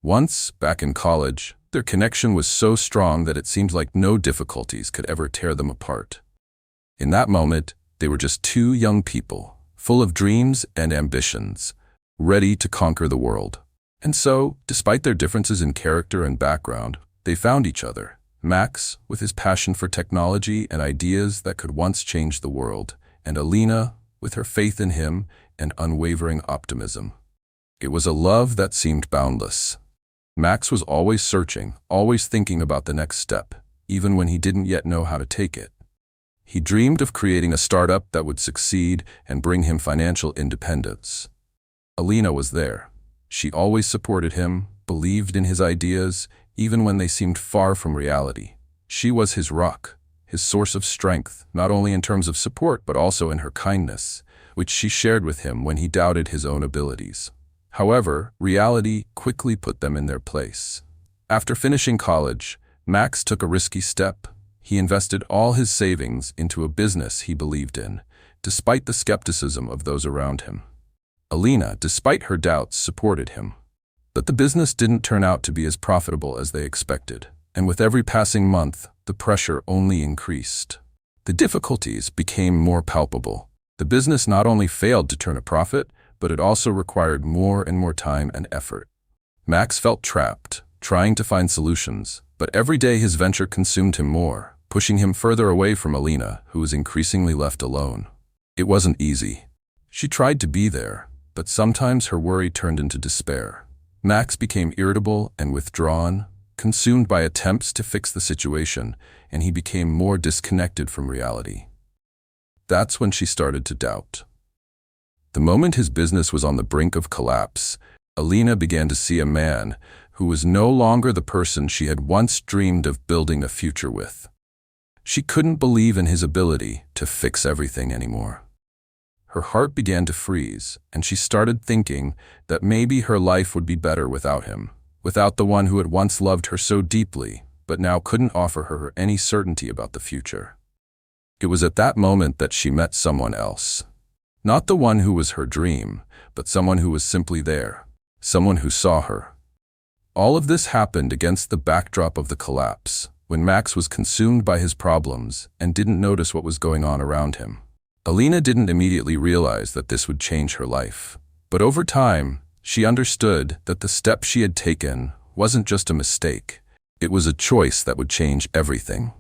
Once, back in college, their connection was so strong that it seemed like no difficulties could ever tear them apart. In that moment, they were just two young people, full of dreams and ambitions, ready to conquer the world. And so, despite their differences in character and background, they found each other. Max, with his passion for technology and ideas that could once change the world, and Alina, with her faith in him and unwavering optimism. It was a love that seemed boundless. Max was always searching, always thinking about the next step, even when he didn't yet know how to take it. He dreamed of creating a startup that would succeed and bring him financial independence. Alina was there. She always supported him, believed in his ideas, even when they seemed far from reality. She was his rock, his source of strength, not only in terms of support but also in her kindness, which she shared with him when he doubted his own abilities. However, reality quickly put them in their place. After finishing college, Max took a risky step. He invested all his savings into a business he believed in, despite the skepticism of those around him. Alina, despite her doubts, supported him. But the business didn't turn out to be as profitable as they expected, and with every passing month, the pressure only increased. The difficulties became more palpable. The business not only failed to turn a profit, but it also required more and more time and effort. Max felt trapped, trying to find solutions, but every day his venture consumed him more, pushing him further away from Alina, who was increasingly left alone. It wasn't easy. She tried to be there, but sometimes her worry turned into despair. Max became irritable and withdrawn, consumed by attempts to fix the situation, and he became more disconnected from reality. That's when she started to doubt. The moment his business was on the brink of collapse, Alina began to see a man who was no longer the person she had once dreamed of building a future with. She couldn't believe in his ability to fix everything anymore. Her heart began to freeze, and she started thinking that maybe her life would be better without him, without the one who had once loved her so deeply, but now couldn't offer her any certainty about the future. It was at that moment that she met someone else. Not the one who was her dream, but someone who was simply there, someone who saw her. All of this happened against the backdrop of the collapse, when Max was consumed by his problems and didn't notice what was going on around him. Alina didn't immediately realize that this would change her life, but over time, she understood that the step she had taken wasn't just a mistake. It was a choice that would change everything.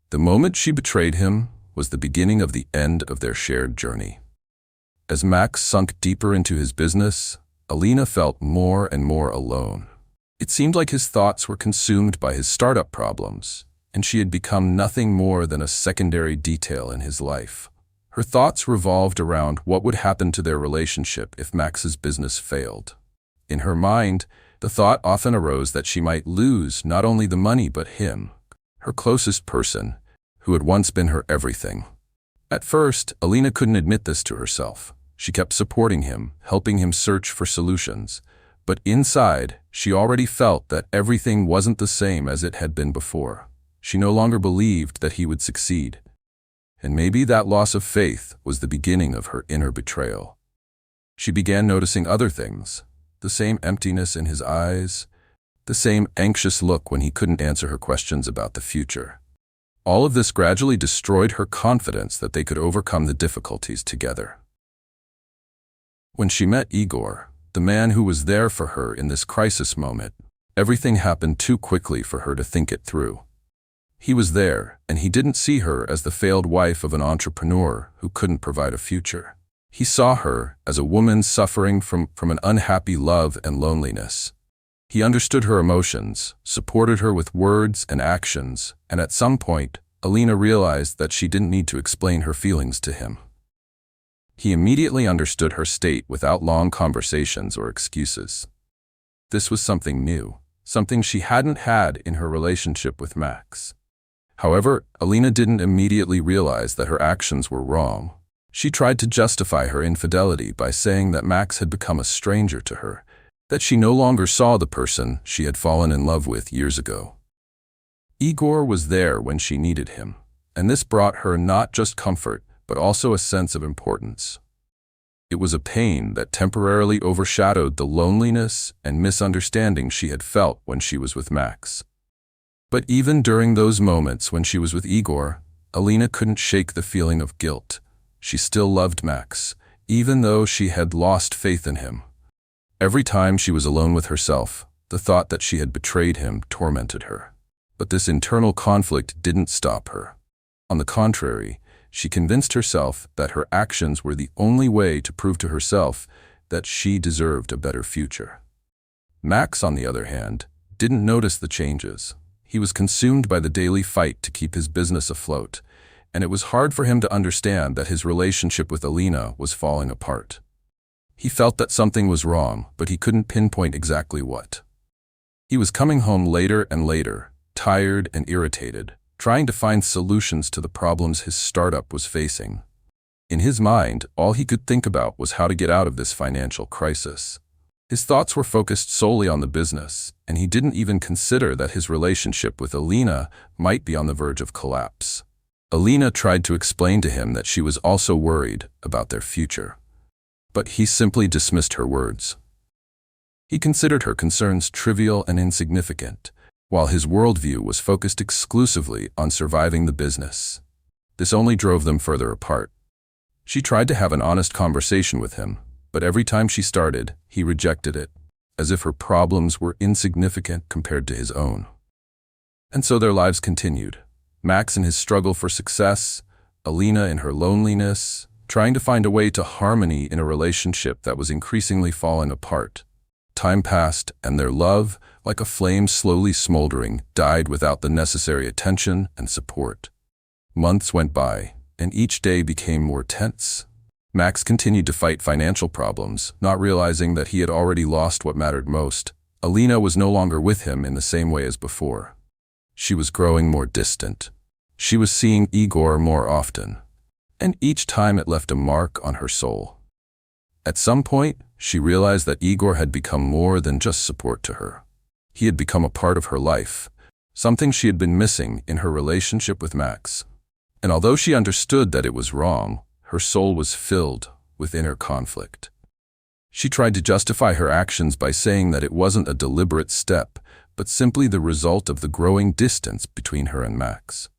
The moment she betrayed him was the beginning of the end of their shared journey. As Max sunk deeper into his business, Alina felt more and more alone. It seemed like his thoughts were consumed by his startup problems, and she had become nothing more than a secondary detail in his life. Her thoughts revolved around what would happen to their relationship if Max's business failed. In her mind, the thought often arose that she might lose not only the money but him, her closest person, who had once been her everything. At first, Alina couldn't admit this to herself. She kept supporting him, helping him search for solutions. But inside, she already felt that everything wasn't the same as it had been before. She no longer believed that he would succeed. And maybe that loss of faith was the beginning of her inner betrayal. She began noticing other things, the same emptiness in his eyes, the same anxious look when he couldn't answer her questions about the future. All of this gradually destroyed her confidence that they could overcome the difficulties together. When she met Igor, the man who was there for her in this crisis moment, everything happened too quickly for her to think it through. He was there, and he didn't see her as the failed wife of an entrepreneur who couldn't provide a future. He saw her as a woman suffering from an unhappy love and loneliness. He understood her emotions, supported her with words and actions, and at some point, Alina realized that she didn't need to explain her feelings to him. He immediately understood her state without long conversations or excuses. This was something new, something she hadn't had in her relationship with Max. However, Alina didn't immediately realize that her actions were wrong. She tried to justify her infidelity by saying that Max had become a stranger to her, that she no longer saw the person she had fallen in love with years ago. Igor was there when she needed him, and this brought her not just comfort, but also a sense of importance. It was a pain that temporarily overshadowed the loneliness and misunderstanding she had felt when she was with Max. But even during those moments when she was with Igor, Alina couldn't shake the feeling of guilt. She still loved Max, even though she had lost faith in him. Every time she was alone with herself, the thought that she had betrayed him tormented her. But this internal conflict didn't stop her. On the contrary, she convinced herself that her actions were the only way to prove to herself that she deserved a better future. Max, on the other hand, didn't notice the changes. He was consumed by the daily fight to keep his business afloat, and it was hard for him to understand that his relationship with Alina was falling apart. He felt that something was wrong, but he couldn't pinpoint exactly what. He was coming home later and later, tired and irritated, trying to find solutions to the problems his startup was facing. In his mind, all he could think about was how to get out of this financial crisis. His thoughts were focused solely on the business, and he didn't even consider that his relationship with Alina might be on the verge of collapse. Alina tried to explain to him that she was also worried about their future, but he simply dismissed her words. He considered her concerns trivial and insignificant, while his worldview was focused exclusively on surviving the business. This only drove them further apart. She tried to have an honest conversation with him, but every time she started, he rejected it, as if her problems were insignificant compared to his own. And so their lives continued. Max in his struggle for success, Alina in her loneliness, trying to find a way to harmony in a relationship that was increasingly falling apart. Time passed, and their love, like a flame slowly smoldering, died without the necessary attention and support. Months went by, and each day became more tense. Max continued to fight financial problems, not realizing that he had already lost what mattered most. Alina was no longer with him in the same way as before. She was growing more distant. She was seeing Igor more often, and each time it left a mark on her soul. At some point, she realized that Igor had become more than just support to her. He had become a part of her life, something she had been missing in her relationship with Max. And although she understood that it was wrong, her soul was filled with inner conflict. She tried to justify her actions by saying that it wasn't a deliberate step, but simply the result of the growing distance between her and Max.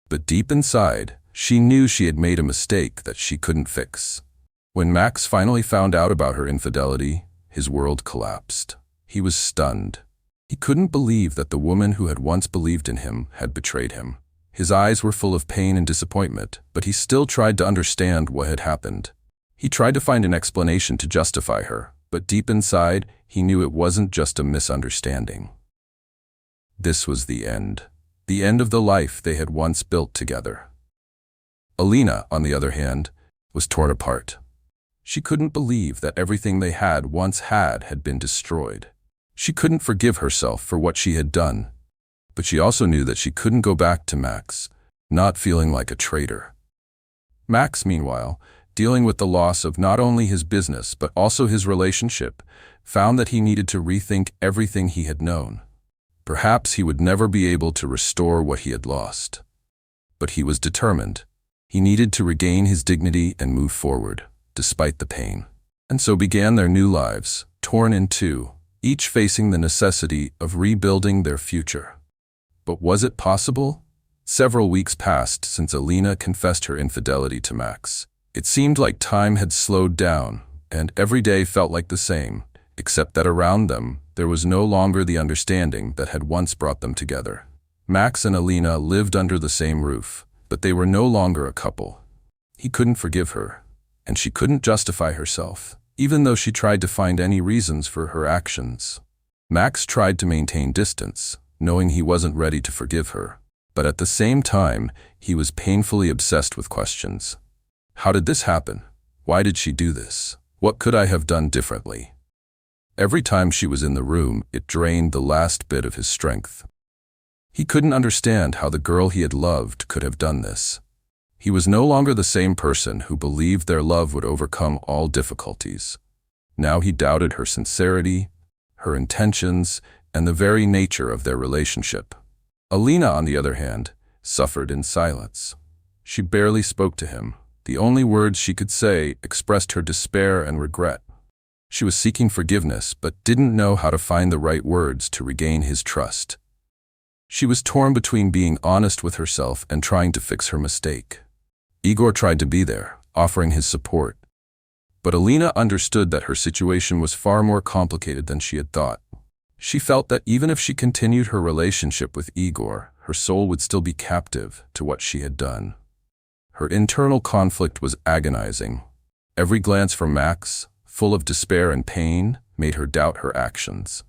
But deep inside, she knew she had made a mistake that she couldn't fix. When Max finally found out about her infidelity, his world collapsed. He was stunned. He couldn't believe that the woman who had once believed in him had betrayed him. His eyes were full of pain and disappointment, but he still tried to understand what had happened. He tried to find an explanation to justify her, but deep inside, he knew it wasn't just a misunderstanding. This was the end of the life they had once built together. Alina, on the other hand, was torn apart. She couldn't believe that everything they had once had been destroyed. She couldn't forgive herself for what she had done, but she also knew that she couldn't go back to Max, not feeling like a traitor. Max, meanwhile, dealing with the loss of not only his business but also his relationship, found that he needed to rethink everything he had known. Perhaps he would never be able to restore what he had lost. But he was determined. He needed to regain his dignity and move forward, despite the pain. And so began their new lives, torn in two, each facing the necessity of rebuilding their future. But was it possible? Several weeks passed since Alina confessed her infidelity to Max. It seemed like time had slowed down, and every day felt like the same, except that around them, there was no longer the understanding that had once brought them together. Max and Alina lived under the same roof, but they were no longer a couple. He couldn't forgive her, and she couldn't justify herself, even though she tried to find any reasons for her actions. Max tried to maintain distance, knowing he wasn't ready to forgive her, but at the same time, he was painfully obsessed with questions. How did this happen? Why did she do this? What could I have done differently? Every time she was in the room, it drained the last bit of his strength. He couldn't understand how the girl he had loved could have done this. He was no longer the same person who believed their love would overcome all difficulties. Now he doubted her sincerity, her intentions, and the very nature of their relationship. Alina, on the other hand, suffered in silence. She barely spoke to him, The only words she could say expressed her despair and regret. She was seeking forgiveness, but didn't know how to find the right words to regain his trust. She was torn between being honest with herself and trying to fix her mistake. Igor tried to be there, offering his support. But Alina understood that her situation was far more complicated than she had thought. She felt that even if she continued her relationship with Igor, her soul would still be captive to what she had done. Her internal conflict was agonizing. Every glance from Max, full of despair and pain, made her doubt her actions.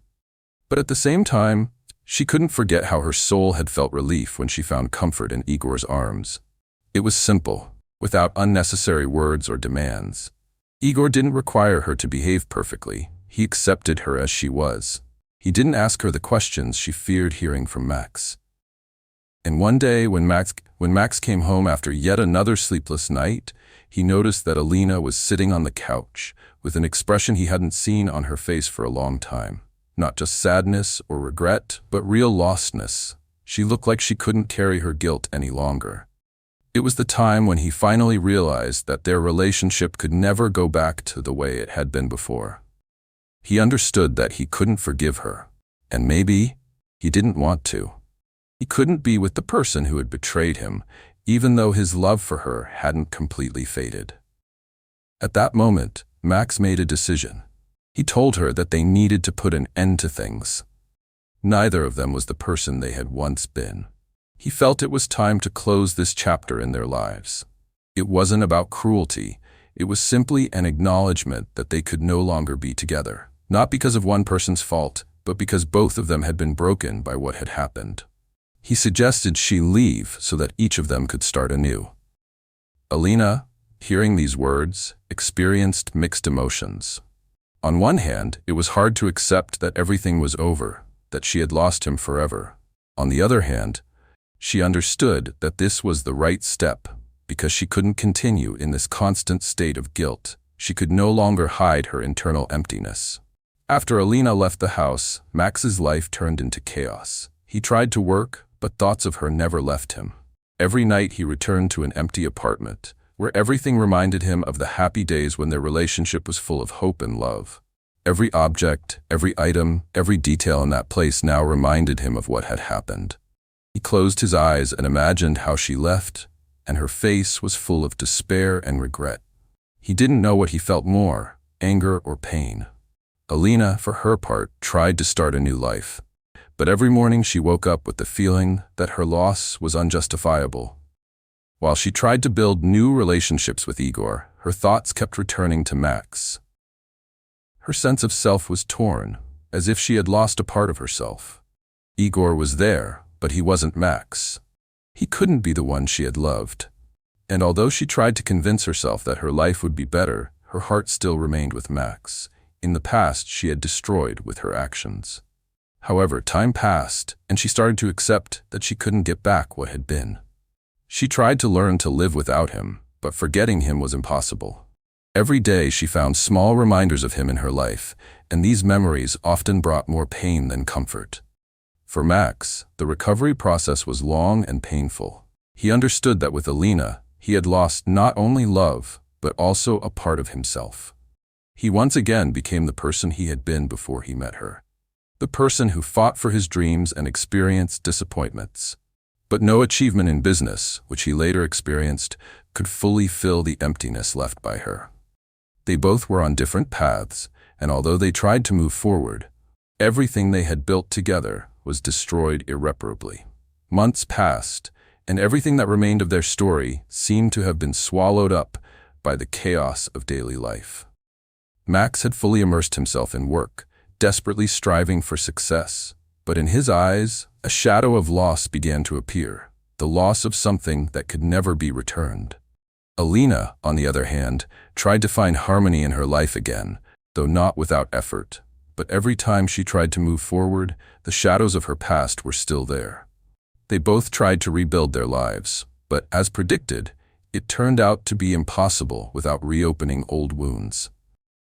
But at the same time, she couldn't forget how her soul had felt relief when she found comfort in Igor's arms. It was simple, without unnecessary words or demands. Igor didn't require her to behave perfectly. He accepted her as she was. He didn't ask her the questions she feared hearing from Max. And one day, when Max came home after yet another sleepless night, he noticed that Alina was sitting on the couch, with an expression he hadn't seen on her face for a long time. Not just sadness or regret, but real lostness. She looked like she couldn't carry her guilt any longer. It was the time when he finally realized that their relationship could never go back to the way it had been before. He understood that he couldn't forgive her, and maybe he didn't want to. He couldn't be with the person who had betrayed him, even though his love for her hadn't completely faded. At that moment, Max made a decision. He told her that they needed to put an end to things. Neither of them was the person they had once been. He felt it was time to close this chapter in their lives. It wasn't about cruelty. It was simply an acknowledgement that they could no longer be together. Not because of one person's fault, but because both of them had been broken by what had happened. He suggested she leave so that each of them could start anew. Alina, hearing these words, experienced mixed emotions. On one hand, it was hard to accept that everything was over, that she had lost him forever. On the other hand, she understood that this was the right step, because she couldn't continue in this constant state of guilt. She could no longer hide her internal emptiness. After Alina left the house, Max's life turned into chaos. He tried to work, but thoughts of her never left him. Every night he returned to an empty apartment, where everything reminded him of the happy days when their relationship was full of hope and love. Every object, every item, every detail in that place now reminded him of what had happened. He closed his eyes and imagined how she left, and her face was full of despair and regret. He didn't know what he felt more, anger or pain. Alina, for her part, tried to start a new life. But every morning she woke up with the feeling that her loss was unjustifiable. While she tried to build new relationships with Igor, her thoughts kept returning to Max. Her sense of self was torn, as if she had lost a part of herself. Igor was there, but he wasn't Max. He couldn't be the one she had loved. And although she tried to convince herself that her life would be better, her heart still remained with Max. In the past, she had destroyed with her actions. However, time passed, and she started to accept that she couldn't get back what had been. She tried to learn to live without him, but forgetting him was impossible. Every day she found small reminders of him in her life, and these memories often brought more pain than comfort. For Max, the recovery process was long and painful. He understood that with Alina, he had lost not only love, but also a part of himself. He once again became the person he had been before he met her. The person who fought for his dreams and experienced disappointments. But no achievement in business, which he later experienced, could fully fill the emptiness left by her. They both were on different paths, and although they tried to move forward, everything they had built together was destroyed irreparably. Months passed, and everything that remained of their story seemed to have been swallowed up by the chaos of daily life. Max had fully immersed himself in work, desperately striving for success, but in his eyes, a shadow of loss began to appear, the loss of something that could never be returned. Alina, on the other hand, tried to find harmony in her life again, though not without effort. But every time she tried to move forward, the shadows of her past were still there. They both tried to rebuild their lives, but as predicted, it turned out to be impossible without reopening old wounds.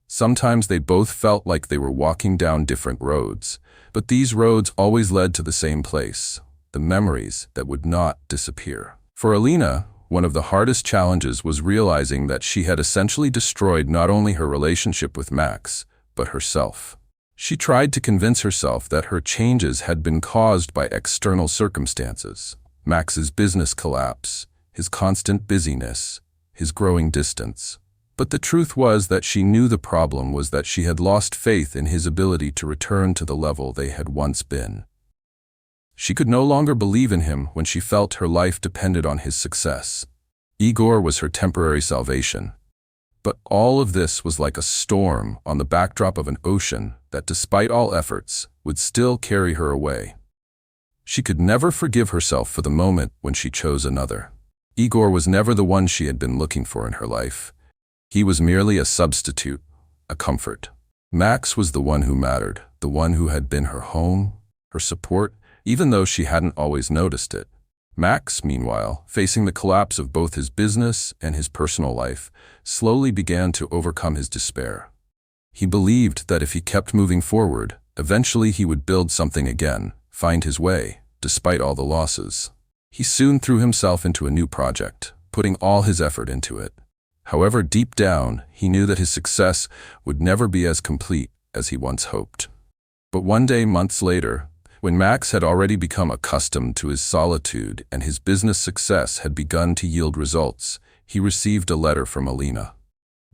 Sometimes they both felt like they were walking down different roads, but these roads always led to the same place, the memories that would not disappear. For Alina, One of the hardest challenges was realizing that she had essentially destroyed not only her relationship with Max, but herself. She tried to convince herself that her changes had been caused by external circumstances: Max's business collapse, his constant busyness, his growing distance. But the truth was that she knew the problem was that she had lost faith in his ability to return to the level they had once been. She could no longer believe in him when she felt her life depended on his success. Igor was her temporary salvation. But all of this was like a storm on the backdrop of an ocean that, despite all efforts, would still carry her away. She could never forgive herself for the moment when she chose another. Igor was never the one she had been looking for in her life. He was merely a substitute, a comfort. Max was the one who mattered, the one who had been her home, her support, even though she hadn't always noticed it. Max, meanwhile, facing the collapse of both his business and his personal life, slowly began to overcome his despair. He believed that if he kept moving forward, eventually he would build something again, find his way, despite all the losses. He soon threw himself into a new project, putting all his effort into it. However, deep down, he knew that his success would never be as complete as he once hoped. But one day, months later, when Max had already become accustomed to his solitude and his business success had begun to yield results, he received a letter from Alina.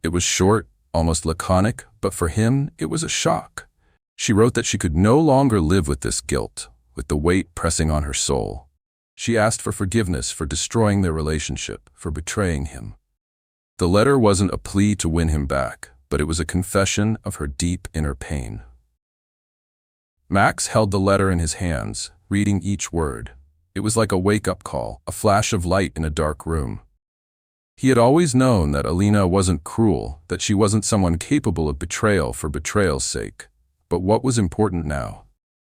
It was short, almost laconic, but for him, it was a shock. She wrote that she could no longer live with this guilt, with the weight pressing on her soul. She asked for forgiveness for destroying their relationship, for betraying him. The letter wasn't a plea to win him back, but it was a confession of her deep inner pain. Max held the letter in his hands, reading each word. It was like a wake-up call, a flash of light in a dark room. He had always known that Alina wasn't cruel, that she wasn't someone capable of betrayal for betrayal's sake. But what was important now?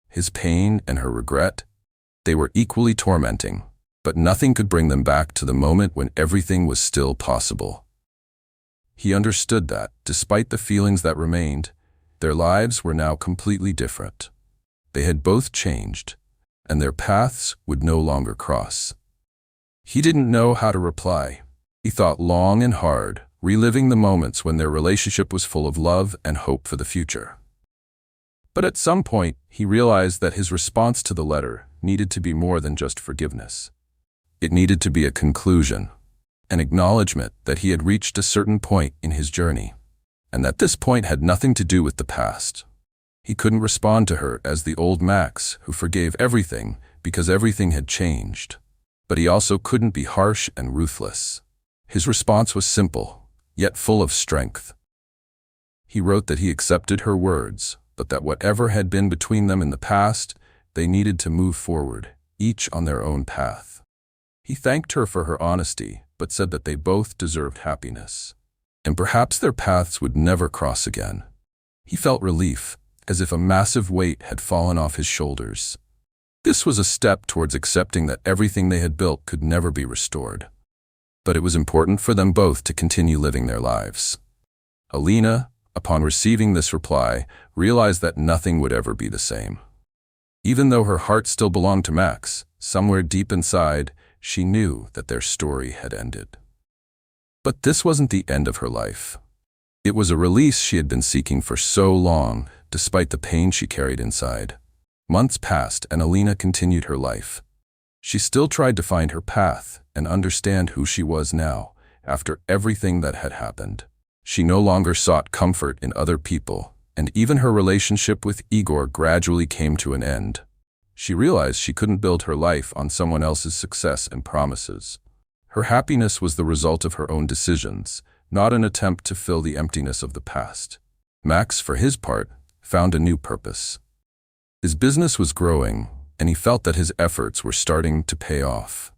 His pain and her regret? They were equally tormenting, but nothing could bring them back to the moment when everything was still possible. He understood that, despite the feelings that remained, their lives were now completely different. They had both changed, and their paths would no longer cross. He didn't know how to reply. He thought long and hard, reliving the moments when their relationship was full of love and hope for the future. But at some point, he realized that his response to the letter needed to be more than just forgiveness. It needed to be a conclusion, an acknowledgement that he had reached a certain point in his journey, and that this point had nothing to do with the past. He couldn't respond to her as the old Max who forgave everything because everything had changed. But he also couldn't be harsh and ruthless. His response was simple, yet full of strength. He wrote that he accepted her words, but that whatever had been between them in the past, they needed to move forward, each on their own path. He thanked her for her honesty, but said that they both deserved happiness, and perhaps their paths would never cross again. He felt relief, as if a massive weight had fallen off his shoulders. This was a step towards accepting that everything they had built could never be restored. But it was important for them both to continue living their lives. Alina, upon receiving this reply, realized that nothing would ever be the same. Even though her heart still belonged to Max, somewhere deep inside, she knew that their story had ended. But this wasn't the end of her life. It was a release she had been seeking for so long, despite the pain she carried inside. Months passed and Alina continued her life. She still tried to find her path and understand who she was now, after everything that had happened. She no longer sought comfort in other people, and even her relationship with Igor gradually came to an end. She realized she couldn't build her life on someone else's success and promises. Her happiness was the result of her own decisions, not an attempt to fill the emptiness of the past. Max, for his part, found a new purpose. His business was growing, and he felt that his efforts were starting to pay off.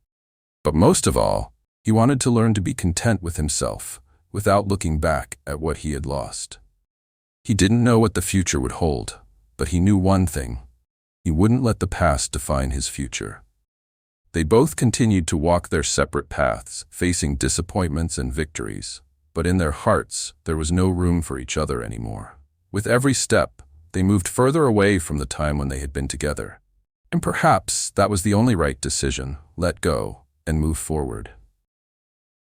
But most of all, he wanted to learn to be content with himself, without looking back at what he had lost. He didn't know what the future would hold, but he knew one thing: he wouldn't let the past define his future. They both continued to walk their separate paths, facing disappointments and victories, but in their hearts, there was no room for each other anymore. With every step, they moved further away from the time when they had been together. And perhaps that was the only right decision: let go and move forward.